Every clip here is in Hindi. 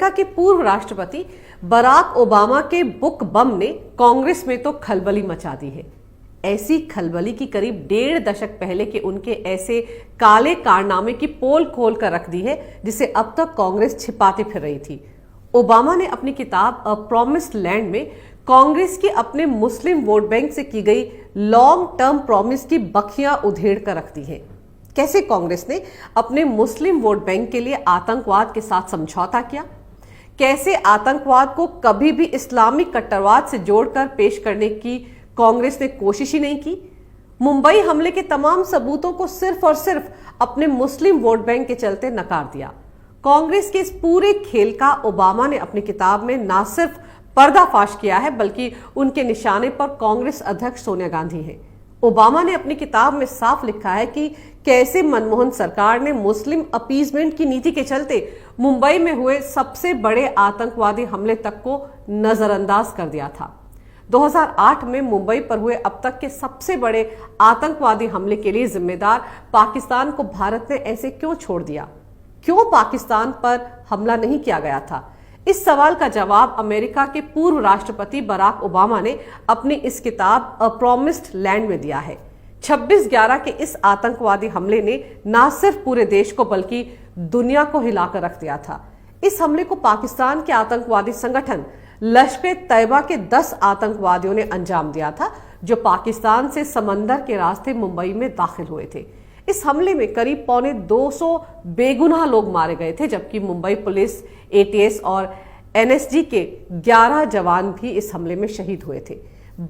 अमेरिका के पूर्व राष्ट्रपति बराक ओबामा के बुक बम ने कांग्रेस में तो खलबली मचा दी है। ऐसी खलबली की करीब 1.5 दशक पहले के उनके ऐसे काले कारनामे की पोल खोल कर रख दी है जिसे अब तक कांग्रेस छिपाती फिर रही थी। ओबामा ने अपनी किताब अ प्रॉमिस्ड लैंड में कांग्रेस की अपने मुस्लिम वोट बैंक से की गई लॉन्ग टर्म प्रॉमिस की बखियां उधेड़ कर रख दी है। कैसे कांग्रेस ने अपने मुस्लिम वोट बैंक के लिए आतंकवाद के साथ समझौता किया, कैसे आतंकवाद को कभी भी इस्लामिक कट्टरवाद से जोड़कर पेश करने की कांग्रेस ने कोशिश ही नहीं की, मुंबई हमले के तमाम सबूतों को सिर्फ और सिर्फ अपने मुस्लिम वोट बैंक के चलते नकार दिया। कांग्रेस के इस पूरे खेल का ओबामा ने अपनी किताब में न सिर्फ पर्दाफाश किया है बल्कि उनके निशाने पर कांग्रेस अध्यक्ष सोनिया गांधी हैं। ओबामा ने अपनी किताब में साफ लिखा है कि कैसे मनमोहन सरकार ने मुस्लिम अपीजमेंट की नीति के चलते मुंबई में हुए सबसे बड़े आतंकवादी हमले तक को नजरअंदाज कर दिया था। 2008 में मुंबई पर हुए अब तक के सबसे बड़े आतंकवादी हमले के लिए जिम्मेदार पाकिस्तान को भारत ने ऐसे क्यों छोड़ दिया? क्यों पाकिस्तान पर हमला नहीं किया गया था? इस सवाल का जवाब अमेरिका के पूर्व राष्ट्रपति बराक ओबामा ने अपनी इस किताब अ प्रॉमिस्ड लैंड में दिया है। 26/11 के इस आतंकवादी हमले ने न सिर्फ पूरे देश को बल्कि दुनिया को हिलाकर रख दिया था। इस हमले को पाकिस्तान के आतंकवादी संगठन लश्कर-ए-तैयबा के 10 आतंकवादियों ने अंजाम दिया था, जो पाकिस्तान से समंदर के रास्ते मुंबई में दाखिल हुए थे। इस हमले में करीब 250 बेगुनाह लोग मारे गए थे, जबकि मुंबई पुलिस, एटीएस और एनएसजी के 11 जवान भी इस हमले में शहीद हुए थे।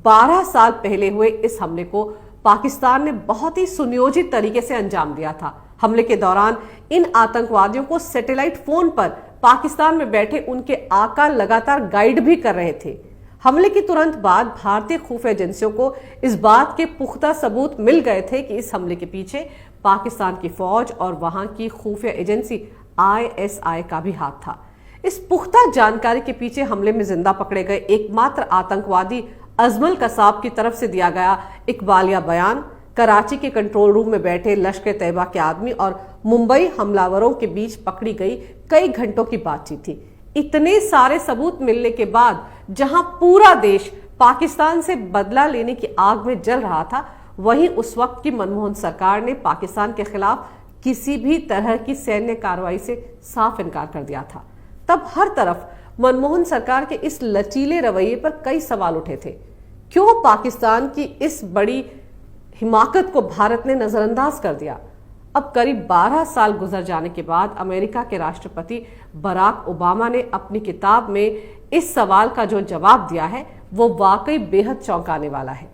12 साल पहले हुए इस हमले को पाकिस्तान ने बहुत ही सुनियोजित तरीके से अंजाम दिया था। हमले के दौरान इन आतंकवादियों को सैटेलाइट फोन पर पाकिस्तान में बैठे उनके आका लगातार गाइड भी कर रहे थे। हमले के तुरंत बाद भारतीय खुफिया एजेंसियों को इस बात के पुख्ता सबूत मिल गए थे कि इस हमले के पीछे पाकिस्तान की फौज और वहां की खुफिया एजेंसी आईएसआई का भी हाथ था। इस पुख्ता जानकारी के पीछे हमले में जिंदा पकड़े गए एकमात्र आतंकवादी अजमल कसाब की तरफ से दिया गया इकबालिया बयान, कराची के कंट्रोल रूम में बैठे लश्कर-ए-तैयबा के आदमी और मुंबई हमलावरों के बीच पकड़ी गई कई घंटों की बातचीत थी। इतने सारे सबूत मिलने के बाद जहां पूरा देश पाकिस्तान से बदला लेने की आग में जल रहा था, वहीं उस वक्त की मनमोहन सरकार ने पाकिस्तान के खिलाफ किसी भी तरह की सैन्य कार्रवाई से साफ इनकार कर दिया था। तब हर तरफ मनमोहन सरकार के इस लचीले रवैये पर कई सवाल उठे थे। क्यों पाकिस्तान की इस बड़ी हिमाकत को भारत ने नजरअंदाज कर दिया? अब करीब 12 साल गुजर जाने के बाद अमेरिका के राष्ट्रपति बराक ओबामा ने अपनी किताब में इस सवाल का जो जवाब दिया है वो वाकई बेहद चौंकाने वाला है।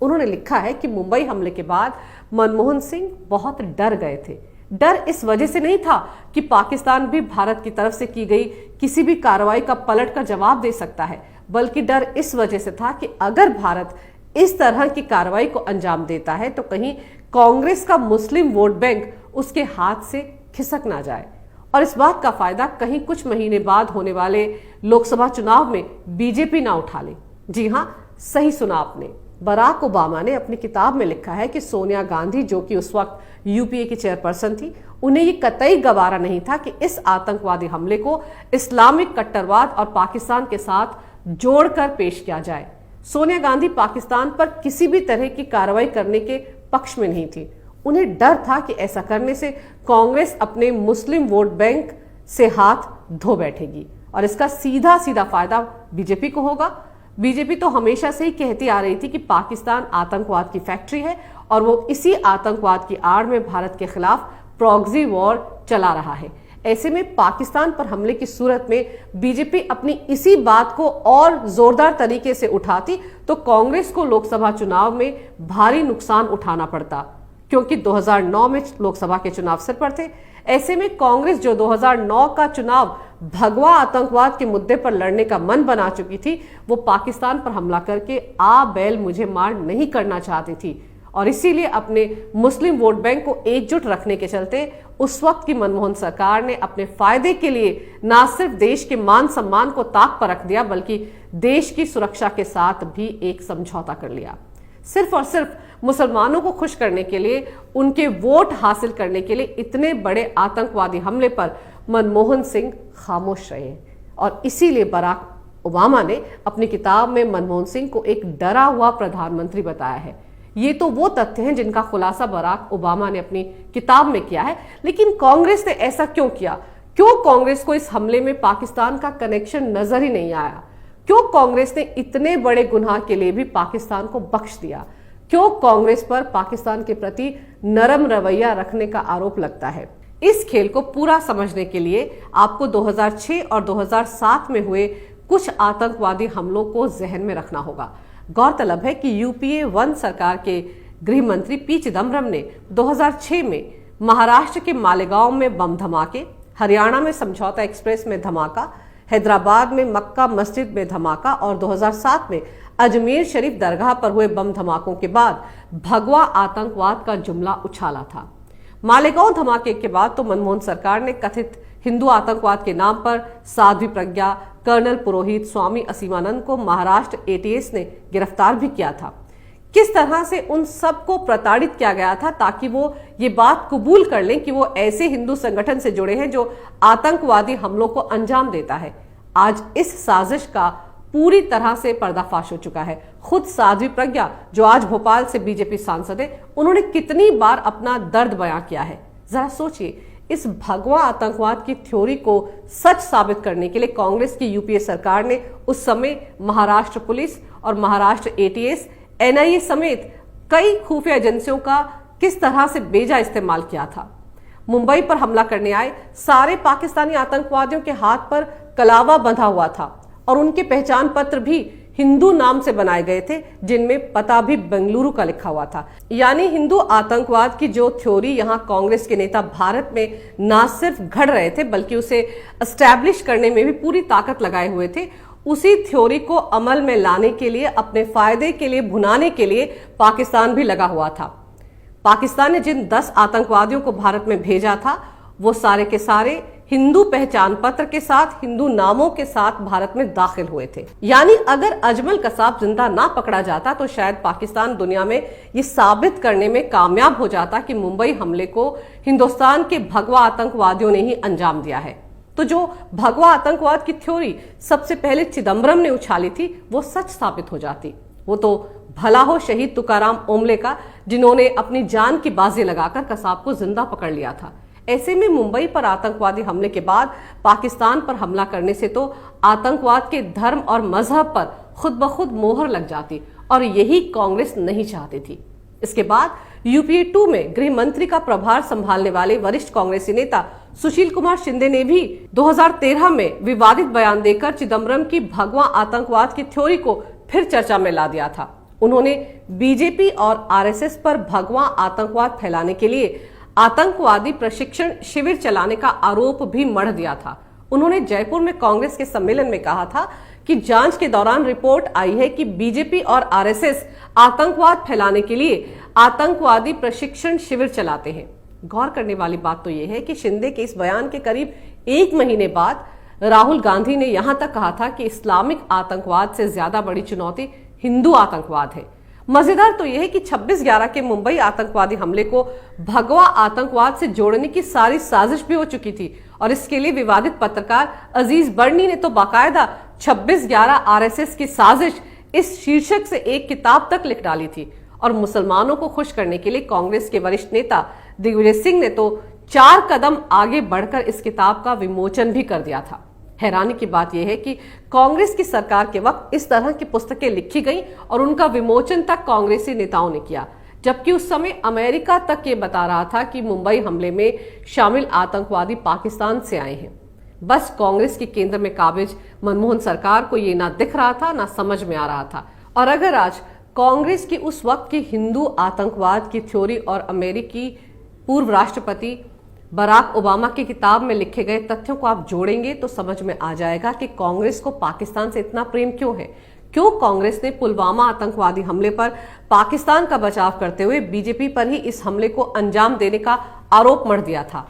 उन्होंने लिखा है कि मुंबई हमले के बाद मनमोहन सिंह बहुत डर गए थे। डर इस वजह से नहीं था कि पाकिस्तान भी भारत की तरफ से की गई किसी भी कार्रवाई का पलट कर जवाब दे सकता है, बल्कि डर इस वजह से था कि अगर भारत इस तरह की कार्रवाई को अंजाम देता है तो कहीं कांग्रेस का मुस्लिम वोट बैंक उसके हाथ से खिसक ना जाए और इस बात का फायदा कहीं कुछ महीने बाद होने वाले लोकसभा चुनाव में बीजेपी ना उठा ले। जी हां, सही सुना आपने। बराक ओबामा ने अपनी किताब में लिखा है कि सोनिया गांधी, जो कि उस वक्त यूपीए की चेयरपर्सन थी, उन्हें ये कतई गवारा नहीं था कि इस आतंकवादी हमले को इस्लामिक कट्टरवाद और पाकिस्तान के साथ जोड़कर पेश किया जाए। सोनिया गांधी पाकिस्तान पर किसी भी तरह की कार्रवाई करने के पक्ष में नहीं थी। उन्हें डर था कि ऐसा करने से कांग्रेस अपने मुस्लिम वोट बैंक से हाथ धो बैठेगी और इसका सीधा सीधा फायदा बीजेपी को होगा। बीजेपी तो हमेशा से ही कहती आ रही थी कि पाकिस्तान आतंकवाद की फैक्ट्री है और वो इसी आतंकवाद की आड़ में भारत के खिलाफ प्रॉक्सी वॉर चला रहा है। ऐसे में पाकिस्तान पर हमले की सूरत में बीजेपी अपनी इसी बात को और जोरदार तरीके से उठाती तो कांग्रेस को लोकसभा चुनाव में भारी नुकसान उठाना पड़ता, क्योंकि 2009 में लोकसभा के चुनाव सिर पर थे। ऐसे में कांग्रेस, जो 2009 का चुनाव भगवा आतंकवाद के मुद्दे पर लड़ने का मन बना चुकी थी, वो पाकिस्तान पर हमला करके आ बैल मुझे मार नहीं करना चाहती थी और इसीलिए अपने मुस्लिम वोट बैंक को एकजुट रखने के चलते उस वक्त की मनमोहन सरकार ने अपने फायदे के लिए न सिर्फ देश के मान सम्मान को ताक पर रख दिया, बल्कि देश की सुरक्षा के साथ भी एक समझौता कर लिया। सिर्फ और सिर्फ मुसलमानों को खुश करने के लिए, उनके वोट हासिल करने के लिए इतने बड़े आतंकवादी हमले पर मनमोहन सिंह खामोश रहे। और इसीलिए बराक ओबामा ने अपनी किताब में मनमोहन सिंह को एक डरा हुआ प्रधानमंत्री बताया है। ये तो वो तथ्य हैं जिनका खुलासा बराक ओबामा ने अपनी किताब में किया है। लेकिन कांग्रेस ने ऐसा क्यों किया? क्यों कांग्रेस को इस हमले में पाकिस्तान का कनेक्शन नजर ही नहीं आया? क्यों कांग्रेस ने इतने बड़े गुनाह के लिए भी पाकिस्तान को बख्श दिया? क्यों कांग्रेस पर पाकिस्तान के प्रति नरम रवैया रखने का आरोप लगता है? इस खेल को पूरा समझने के लिए आपको 2006 और 2007 में हुए कुछ आतंकवादी हमलों को जहन में रखना होगा। गौरतलब है कि यूपीए 1 सरकार के गृह मंत्री पी चिदम्बरम ने 2006 में महाराष्ट्र के मालेगांव में बम धमाके, हरियाणा में समझौता एक्सप्रेस में धमाका, हैदराबाद में मक्का मस्जिद में धमाका और 2007 में अजमेर शरीफ दरगाह पर हुए बम धमाकों के बाद भगवा आतंकवाद का जुमला उछाला था। मालेगांव धमाके के बाद तो मनमोहन सरकार ने कथित हिंदू आतंकवाद के नाम पर साध्वी प्रज्ञा, कर्नल पुरोहित, स्वामी असीमानंद को महाराष्ट्र एटीएस ने गिरफ्तार भी किया था। किस तरह से उन सबको प्रताड़ित किया गया था ताकि वो ये बात कबूल कर लें कि वो ऐसे हिंदू संगठन से जुड़े हैं जो आतंकवादी हमलों को अंजाम देता है। आज इस साजिश का पूरी तरह से पर्दाफाश हो चुका है। खुद साध्वी प्रज्ञा, जो आज भोपाल से बीजेपी सांसद है, उन्होंने कितनी बार अपना दर्द बयां किया है। जरा सोचिए, इस भगवा आतंकवाद की थ्योरी को सच साबित करने के लिए कांग्रेस की यूपीए सरकार ने उस समय महाराष्ट्र पुलिस और महाराष्ट्र एटीएस, एनआईए समेत कई खुफिया एजेंसियों का किस तरह से बेजा इस्तेमाल किया था। मुंबई पर हमला करने आए सारे पाकिस्तानी आतंकवादियों के हाथ पर कलावा बंधा हुआ था और उनके पहचान पत्र भी हिंदू नाम से बनाए गए थे, जिनमें पता भी बेंगलुरु का लिखा हुआ था। यानी हिंदू आतंकवाद की जो थ्योरी यहाँ कांग्रेस के नेता भारत में ना सिर्फ घड़ रहे थे बल्कि उसे एस्टैब्लिश करने में भी पूरी ताकत लगाए हुए थे, उसी थ्योरी को अमल में लाने के लिए, अपने फायदे के लिए, भुनाने के लिए पाकिस्तान भी लगा हुआ था। पाकिस्तान ने जिन 10 आतंकवादियों को भारत में भेजा था वो सारे के सारे हिंदू पहचान पत्र के साथ, हिंदू नामों के साथ भारत में दाखिल हुए थे। यानी अगर अजमल कसाब जिंदा ना पकड़ा जाता तो शायद पाकिस्तान दुनिया में ये साबित करने में कामयाब हो जाता कि मुंबई हमले को हिंदुस्तान के भगवा आतंकवादियों ने ही अंजाम दिया है। तो जो भगवा आतंकवाद की थ्योरी सबसे पहले चिदम्बरम ने उछाली थी वो सच साबित हो जाती। वो तो भला हो शहीद तुकाराम ओमले का, जिन्होंने अपनी जान की बाजी लगाकर कसाब को जिंदा पकड़ लिया था। ऐसे में मुंबई पर आतंकवादी हमले के बाद पाकिस्तान पर हमला करने से तो आतंकवाद के धर्म और मजहब पर खुद ब खुद मोहर लग जाती और यही कांग्रेस नहीं चाहती थी। इसके बाद यूपीए 2 में गृह मंत्री का प्रभार संभालने वाले वरिष्ठ कांग्रेसी नेता सुशील कुमार शिंदे ने भी 2013 में विवादित बयान देकर चिदम्बरम की भगवा आतंकवाद की थ्योरी को फिर चर्चा में ला दिया था। उन्होंने बीजेपी और आरएसएस पर भगवा आतंकवाद फैलाने के लिए आतंकवादी प्रशिक्षण शिविर चलाने का आरोप भी मढ़ दिया था। उन्होंने जयपुर में कांग्रेस के सम्मेलन में कहा था कि जांच के दौरान रिपोर्ट आई है कि बीजेपी और आरएसएस आतंकवाद फैलाने के लिए आतंकवादी प्रशिक्षण शिविर चलाते हैं। गौर करने वाली बात तो यह है कि शिंदे के इस बयान के करीब 1 महीने बाद राहुल गांधी ने यहां तक कहा था कि इस्लामिक आतंकवाद से ज्यादा बड़ी चुनौती हिंदू आतंकवाद है। मजेदार तो यह है कि 26/11 के मुंबई आतंकवादी हमले को भगवा आतंकवाद से जोड़ने की सारी साजिश भी हो चुकी थी और इसके लिए विवादित पत्रकार अजीज बर्नी ने तो बाकायदा 26/11 आरएसएस की साजिश इस शीर्षक से एक किताब तक लिख डाली थी। और मुसलमानों को खुश करने के लिए कांग्रेस के वरिष्ठ नेता दिग्विजय सिंह ने तो 4 कदम आगे बढ़कर इस किताब का विमोचन भी कर दिया था। हैरानी की बात यह है कि कांग्रेस की सरकार के वक्त इस तरह की पुस्तकें लिखी गई और उनका विमोचन तक कांग्रेसी नेताओं ने किया, जबकि उस समय अमेरिका तक ये बता रहा था कि मुंबई हमले में शामिल आतंकवादी पाकिस्तान से आए हैं। बस कांग्रेस के केंद्र में काबिज मनमोहन सरकार को ये ना दिख रहा था ना समझ में आ रहा था। और अगर आज कांग्रेस की उस वक्त की हिंदू आतंकवाद की थ्योरी और अमेरिकी पूर्व राष्ट्रपति बराक ओबामा की किताब में लिखे गए तथ्यों को आप जोड़ेंगे तो समझ में आ जाएगा कि कांग्रेस को पाकिस्तान से इतना प्रेम क्यों है। क्यों कांग्रेस ने पुलवामा आतंकवादी हमले पर पाकिस्तान का बचाव करते हुए बीजेपी पर ही इस हमले को अंजाम देने का आरोप मढ़ दिया था।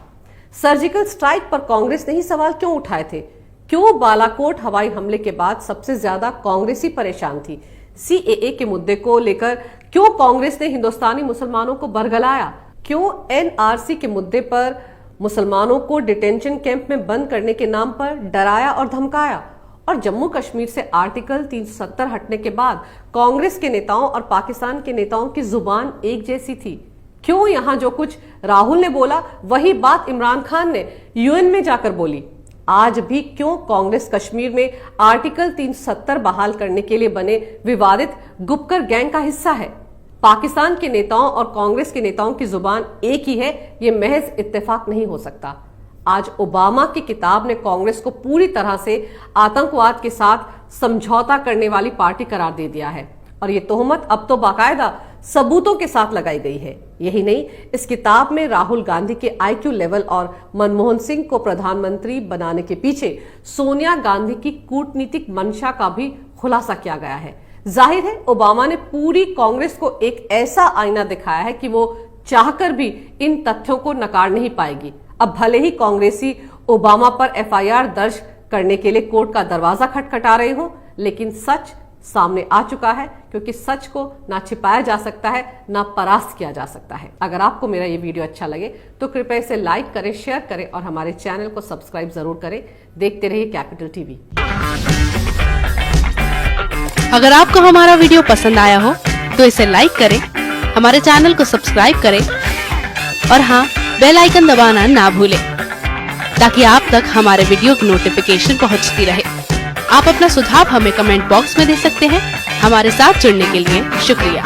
सर्जिकल स्ट्राइक पर कांग्रेस ने ही सवाल क्यों उठाए थे। क्यों बालाकोट हवाई हमले के बाद सबसे ज्यादा कांग्रेसी परेशान थी। सीएए के मुद्दे को लेकर क्यों कांग्रेस ने हिंदुस्तानी मुसलमानों को बरगलाया। क्यों एनआरसी के मुद्दे पर मुसलमानों को डिटेंशन कैंप में बंद करने के नाम पर डराया और धमकाया। और जम्मू कश्मीर से आर्टिकल 370 हटने के बाद कांग्रेस के नेताओं और पाकिस्तान के नेताओं की जुबान एक जैसी थी। क्यों यहां जो कुछ राहुल ने बोला वही बात इमरान खान ने यूएन में जाकर बोली? आज भी क्यों कांग्रेस कश्मीर में आर्टिकल 370 बहाल करने के लिए बने विवादित गुपकर गैंग का हिस्सा है? पाकिस्तान के नेताओं और कांग्रेस के नेताओं की जुबान एक ही है, यह महज इत्तेफाक नहीं हो सकता। आज ओबामा की किताब ने कांग्रेस को पूरी तरह से आतंकवाद के साथ समझौता करने वाली पार्टी करार दे दिया है और ये तोहमत अब तो बाकायदा सबूतों के साथ लगाई गई है। यही नहीं, इस किताब में राहुल गांधी के आईक्यू लेवल और मनमोहन सिंह को प्रधानमंत्री बनाने के पीछे सोनिया गांधी की कूटनीतिक मंशा का भी खुलासा किया गया है। जाहिर है ओबामा ने पूरी कांग्रेस को एक ऐसा आईना दिखाया है कि वो चाहकर भी इन तथ्यों को नकार नहीं पाएगी। अब भले ही कांग्रेसी ओबामा पर एफआईआर दर्ज करने के लिए कोर्ट का दरवाजा खटखटा रहे हो, लेकिन सच सामने आ चुका है, क्योंकि सच को ना छिपाया जा सकता है ना परास्त किया जा सकता है। अगर आपको मेरा ये वीडियो अच्छा लगे तो कृपया इसे लाइक करें, शेयर करें और हमारे चैनल को सब्सक्राइब जरूर करें। देखते रहिए कैपिटल टीवी। अगर आपको हमारा वीडियो पसंद आया हो तो इसे लाइक करें, हमारे चैनल को सब्सक्राइब करें और हाँ, बेल आइकन दबाना ना भूलें ताकि आप तक हमारे वीडियो की नोटिफिकेशन पहुंचती रहे। आप अपना सुझाव हमें कमेंट बॉक्स में दे सकते हैं। हमारे साथ जुड़ने के लिए शुक्रिया।